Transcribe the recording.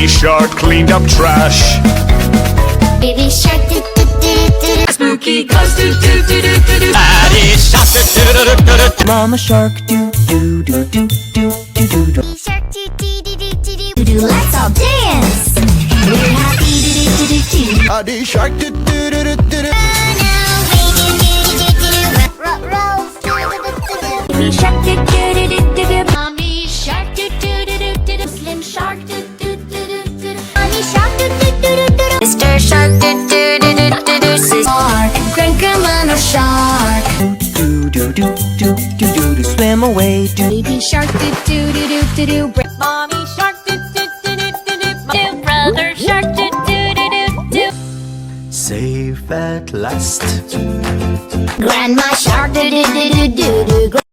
Mommy shark cleaned up trash. Baby shark do do do do do. Spooky ghost do do do do do do. Daddy shark do do do do do. Mama shark do do do do do do do do. Baby shark do do do do do do do. Let's all dance. We're happy do do do do do. Daddy shark do do do do do do. Baby shark do do do do do do. Mommy shark do do do do do do. Slim shark do do do do do. Mommy shark do do do do do. Mr. Shark do do do do do do. Shark and Grandma no shark. Do do do do do do do. Swim away. Do Baby shark do do do do do do. Mommy shark do do do do do do. Brother shark do do do do do. safe at last. Grandma shark do do do do do do.